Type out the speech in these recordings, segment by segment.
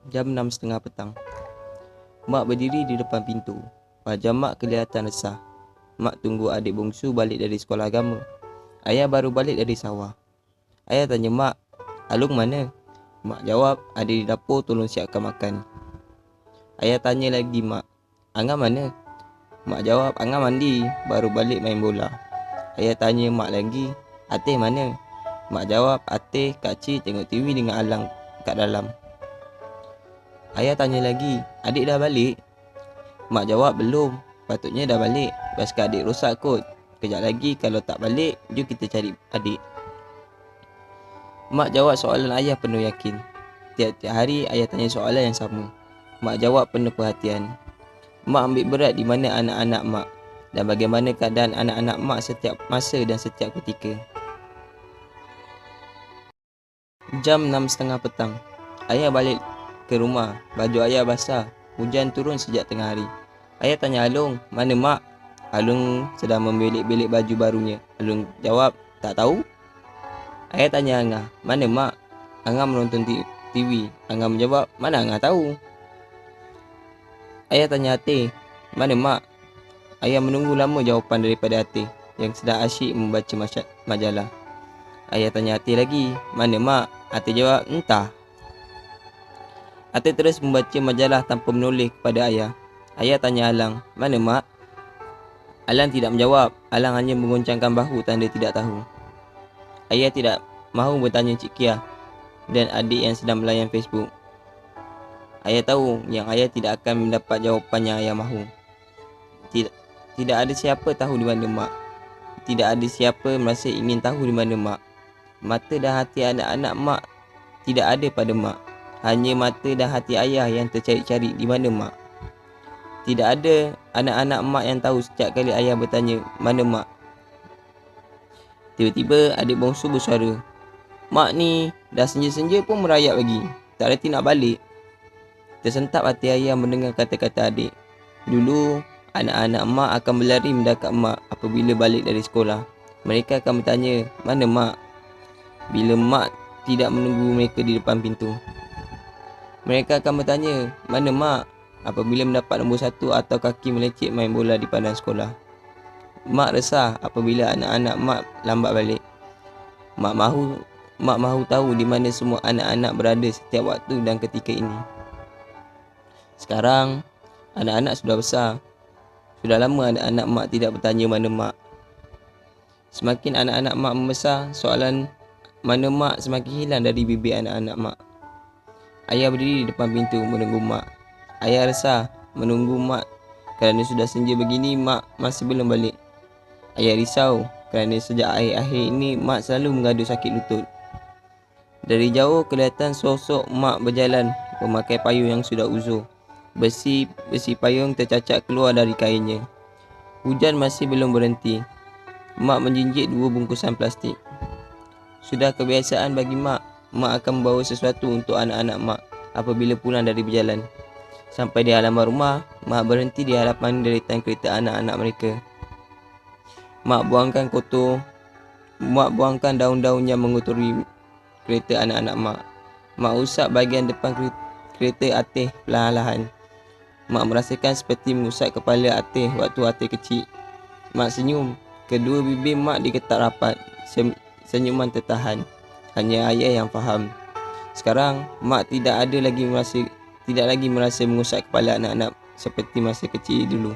Jam 6:30 petang. Mak berdiri di depan pintu. Wajah mak kelihatan resah. Mak tunggu adik bongsu balik dari sekolah agama. Ayah baru balik dari sawah. Ayah tanya mak, Alung mana? Mak jawab, ada di dapur tolong siapkan makan. Ayah tanya lagi mak, Angah mana? Mak jawab, Angah mandi, baru balik main bola. Ayah tanya mak lagi, Ateh mana? Mak jawab, Ateh, Kak Cik tengok TV dengan Alang kat dalam. Ayah tanya lagi, adik dah balik? Mak jawab, belum, patutnya dah balik. Basikal adik rosak kot. Kejap lagi kalau tak balik, jom kita cari adik. Mak jawab soalan ayah penuh yakin. Tiap-tiap hari ayah tanya soalan yang sama. Mak jawab penuh perhatian. Mak ambil berat di mana anak-anak mak dan bagaimana keadaan anak-anak mak setiap masa dan setiap ketika. Jam 6:30 petang. Ayah balik ke rumah. Baju ayah basah. Hujan turun sejak tengah hari. Ayah tanya Alung, mana mak? Alung sedang membelik-belik baju barunya. Alung jawab, tak tahu. Ayah tanya Angah, mana mak? Angah menonton TV. Angah menjawab, mana Angah tahu? Ayah tanya Ateh, mana mak? Ayah menunggu lama jawapan daripada Ateh yang sedang asyik membaca majalah. Ayah tanya Ateh lagi, mana mak? Ateh jawab, entah. Ateh terus membaca majalah tanpa menoleh kepada ayah. Ayah tanya Alang, mana mak? Alang tidak menjawab. Alang hanya menggoncangkan bahu tanda tidak tahu. Ayah tidak mahu bertanya Cik Kia dan adik yang sedang melayan Facebook. Ayah tahu yang ayah tidak akan mendapat jawapan yang ayah mahu. Tidak ada siapa tahu di mana mak. Tidak ada siapa merasa ingin tahu di mana mak. Mata dan hati anak-anak mak tidak ada pada mak. Hanya mata dan hati ayah yang tercari-cari di mana mak. Tidak ada anak-anak mak yang tahu setiap kali ayah bertanya, mana mak? Tiba-tiba adik bongsu bersuara, mak ni dah senja-senja pun merayap lagi. Tak reti nak balik. Tersentak hati ayah mendengar kata-kata adik. Dulu, anak-anak mak akan berlari mendekat mak apabila balik dari sekolah. Mereka akan bertanya, mana mak? Bila mak tidak menunggu mereka di depan pintu. Mereka akan bertanya, mana mak? Apabila mendapat nombor 1 atau kaki melecet main bola di padang sekolah. Mak resah apabila anak-anak mak lambat balik. Mak mahu tahu di mana semua anak-anak berada setiap waktu dan ketika ini. Sekarang, anak-anak sudah besar. Sudah lama anak-anak mak tidak bertanya mana mak. Semakin anak-anak mak membesar, soalan mana mak semakin hilang dari bibir anak-anak mak. Ayah berdiri di depan pintu menunggu mak. Ayah resah menunggu mak kerana sudah senja begini mak masih belum balik. Ayah risau kerana sejak akhir-akhir ini mak selalu mengadu sakit lutut. Dari jauh kelihatan sosok mak berjalan memakai payung yang sudah uzur. Besi payung tercacat keluar dari kainnya. Hujan masih belum berhenti. Mak menjinjit 2 bungkusan plastik. Sudah kebiasaan bagi mak akan membawa sesuatu untuk anak-anak mak apabila pulang dari berjalan. Sampai di halaman rumah, mak berhenti di hadapan deretan kereta anak-anak mereka. Mak buangkan daun-daun yang mengotori kereta anak-anak mak. Mak usap bahagian depan kereta Ateh perlahan-lahan. Mak merasakan seperti mengusap kepala Ateh waktu Ateh kecil. Mak senyum. Kedua bibir mak diketak rapat. Senyuman tertahan. Hanya ayah yang faham. Sekarang, mak tidak lagi merasa mengusap kepala anak-anak seperti masa kecil dulu.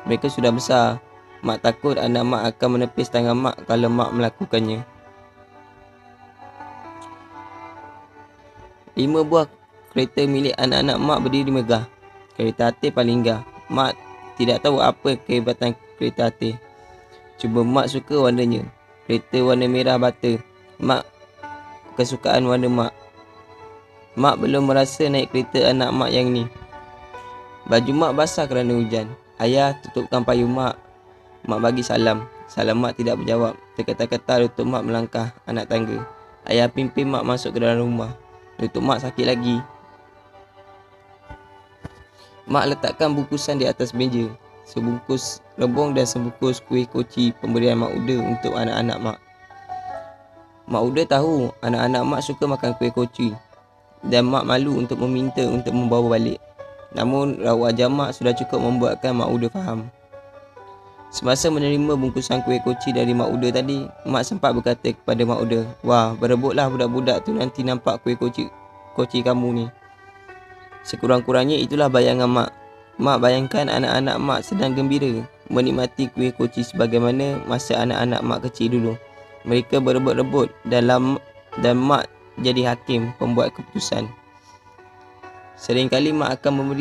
Mereka sudah besar. Mak takut anak mak akan menepis tangan mak kalau mak melakukannya. 5 buah kereta milik anak-anak mak berdiri megah. Kereta Ateh paling indah. Mak tidak tahu apa kehebatan kereta Ateh. Cuma mak suka warnanya. Kereta warna merah bata. Mak kesukaan warna mak. Mak belum merasa naik kereta anak mak yang ni. Baju mak basah kerana hujan. Ayah tutupkan payung mak. Mak bagi salam. Salam mak tidak berjawab. Terketar-ketar lutut mak melangkah anak tangga. Ayah pimpin mak masuk ke dalam rumah. Lutut mak sakit lagi. Mak letakkan bungkusan di atas meja. Sebungkus rebung dan sebungkus kuih koci pemberian Mak Uda untuk anak-anak mak. Mak Uda tahu anak-anak mak suka makan kuih koci. dan mak malu untuk meminta untuk membawa balik. Namun raut wajah mak sudah cukup membuatkan Mak Uda faham. Semasa menerima bungkusan kuih koci dari Mak Uda tadi, mak sempat berkata kepada Mak Uda, "Wah, berebutlah budak-budak tu nanti nampak kuih koci kamu ni." Sekurang-kurangnya itulah bayangan mak. Mak bayangkan anak-anak mak sedang gembira menikmati kuih koci sebagaimana masa anak-anak mak kecil dulu. Mereka berebut-rebut dan mak jadi hakim pembuat keputusan. Seringkali mak akan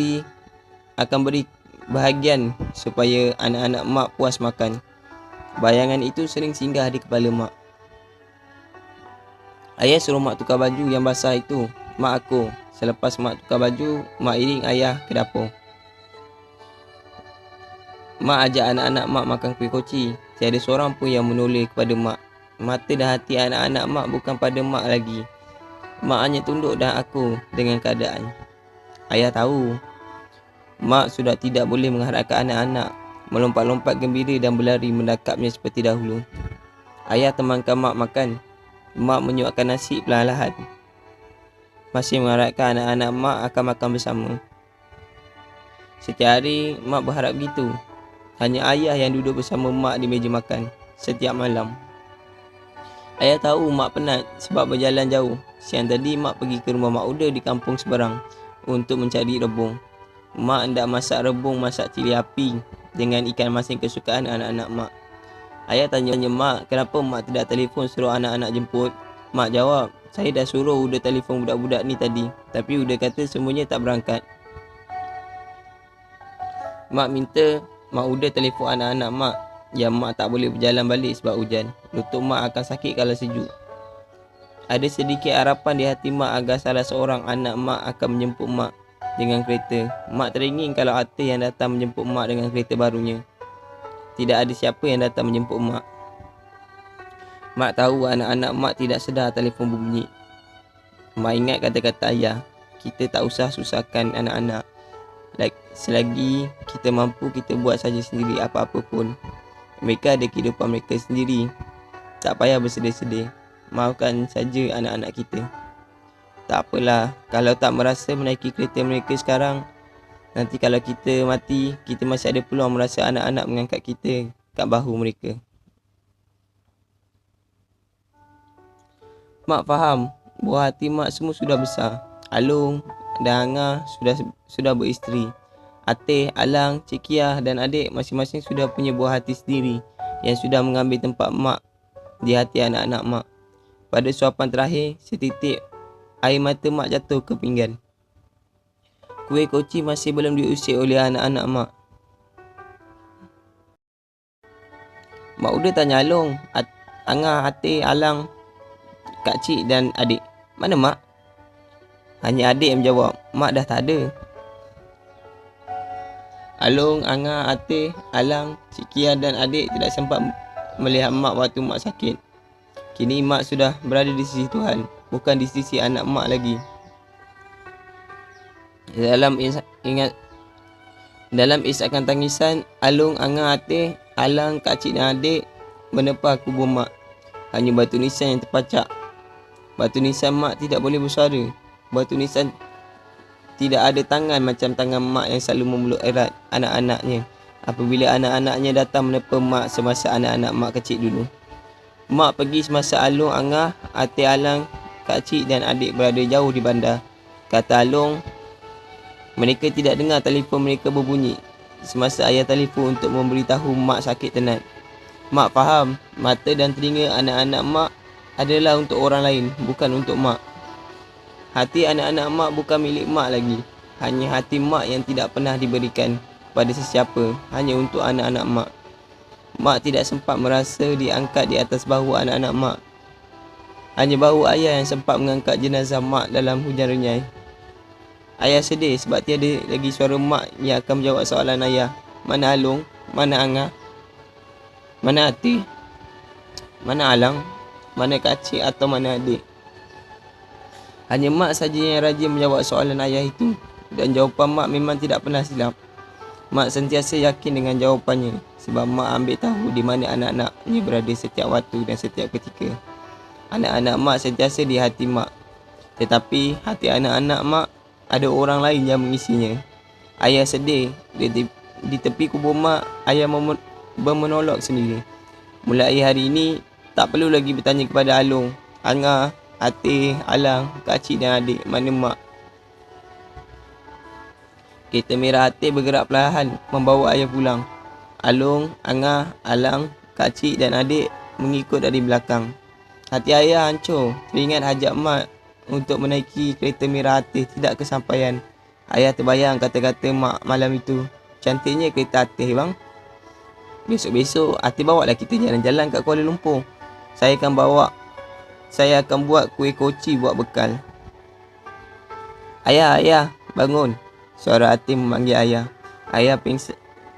beri bahagian supaya anak-anak mak puas makan. Bayangan itu sering singgah di kepala mak. Ayah suruh mak tukar baju yang basah itu. Mak akur. Selepas mak tukar baju, mak iring ayah ke dapur. Mak ajak anak-anak mak makan kuih koci. Tiada seorang pun yang menoleh kepada mak. Mata dan hati anak-anak mak bukan pada mak lagi. Mak hanya tunduk dan akur dengan keadaan. Ayah tahu mak sudah tidak boleh mengharapkan anak-anak melompat-lompat gembira dan berlari mendekapnya seperti dahulu. Ayah temankan mak makan. Mak menyuapkan nasi perlahan-lahan, masih mengharapkan anak-anak mak akan makan bersama. Setiap hari mak berharap begitu. Hanya ayah yang duduk bersama mak di meja makan setiap malam. Ayah tahu mak penat sebab berjalan jauh. Siang tadi mak pergi ke rumah Mak Uda di kampung seberang untuk mencari rebung. Mak hendak masak rebung masak cili api dengan ikan masin kesukaan anak-anak mak. Ayah tanya mak kenapa mak tidak telefon suruh anak-anak jemput. Mak jawab, "Saya dah suruh Uda telefon budak-budak ni tadi, tapi Uda kata semuanya tak berangkat." Mak minta Mak Uda telefon anak-anak mak yang mak tak boleh berjalan balik sebab hujan. Lutut mak akan sakit kalau sejuk. Ada sedikit harapan di hati mak agar salah seorang anak mak akan menjemput mak dengan kereta. Mak teringin kalau Atif yang datang menjemput mak dengan kereta barunya. Tidak ada siapa yang datang menjemput mak. Mak tahu anak-anak mak tidak sedar telefon berbunyi. Mak ingat kata-kata ayah, "Kita tak usah susahkan anak-anak. Selagi kita mampu, kita buat saja sendiri apa-apa pun. Mereka ada kehidupan mereka sendiri. Tak payah bersedih-sedih. Maafkan saja anak-anak kita. Tak apalah kalau tak merasa menaiki kereta mereka sekarang. Nanti kalau kita mati, kita masih ada peluang merasa anak-anak mengangkat kita kat bahu mereka." Mak faham, buah hati mak semua sudah besar. Alung dan Angah sudah beristeri. Atif, Alang, Cik Kiah dan adik masing-masing sudah punya buah hati sendiri yang sudah mengambil tempat mak di hati anak-anak mak. Pada suapan terakhir, setitik air mata mak jatuh ke pinggan. Kuih koci masih belum diusik oleh anak-anak mak. Mak Uda tanya Alung, Angah, Atif, Alang, Kak Cik dan adik, "Mana mak?" Hanya adik yang menjawab, "Mak dah tak ada." Alung, Angah, Atif, Alang, Cik Kia dan adik tidak sempat melihat mak waktu mak sakit. Kini mak sudah berada di sisi Tuhan, bukan di sisi anak mak lagi. Dalam isakan tangisan, Alung, Angah, Atif, Alang, Kak Cik dan adik menepah kubur mak. Hanya batu nisan yang terpacak. Batu nisan mak tidak boleh bersuara. Batu nisan tidak ada tangan macam tangan mak yang selalu memeluk erat anak-anaknya apabila anak-anaknya datang menepa mak semasa anak-anak mak kecil dulu. Mak pergi semasa Alung, Angah, Atik, Alang, Kak Cik dan adik berada jauh di bandar. Kata Alung, mereka tidak dengar telefon mereka berbunyi semasa ayah telefon untuk memberitahu mak sakit tenat. Mak faham, mata dan telinga anak-anak mak adalah untuk orang lain, bukan untuk mak. Hati anak-anak mak bukan milik mak lagi. Hanya hati mak yang tidak pernah diberikan pada sesiapa, hanya untuk anak-anak mak. Mak tidak sempat merasa diangkat di atas bahu anak-anak mak. Hanya bahu ayah yang sempat mengangkat jenazah mak dalam hujan renyai. Ayah sedih sebab tiada lagi suara mak yang akan menjawab soalan ayah. Mana Alung? Mana Angah? Mana Atik? Mana Alang? Mana Kak Cik atau mana adik? Hanya mak saja yang rajin menjawab soalan ayah itu, dan jawapan mak memang tidak pernah silap. Mak sentiasa yakin dengan jawapannya sebab mak ambil tahu di mana anak-anaknya berada setiap waktu dan setiap ketika. Anak-anak mak sentiasa di hati mak. Tetapi hati anak-anak mak ada orang lain yang mengisinya. Ayah sedih. Di tepi kubur mak, ayah bermonolog sendiri. Mulai hari ini, tak perlu lagi bertanya kepada Along, Angah, Atih, Alang, Kak Cik dan adik, mana mak. Kereta merah Atih bergerak perlahan membawa ayah pulang. Along, Angah, Alang, Kak Cik dan adik mengikut dari belakang. Hati ayah hancur teringat hajat mak untuk menaiki kereta merah Atih tidak kesampaian. Ayah terbayang kata-kata mak malam itu. Cantiknya kereta Atih bang. Besok-besok Atih bawa lah kita jalan-jalan kat Kuala Lumpur. Saya akan buat kuih koci buat bekal. Ayah, bangun. Suara Atih memanggil ayah. Ayah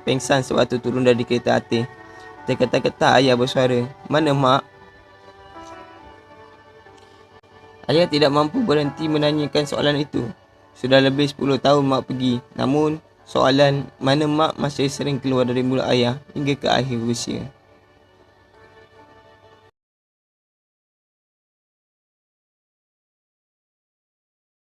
pingsan sewaktu turun dari kereta Atih. Terketak-ketak ayah bersuara, mana mak? Ayah tidak mampu berhenti menanyakan soalan itu. Sudah lebih 10 tahun mak pergi. Namun, soalan mana mak masih sering keluar dari mulut ayah hingga ke akhir usia.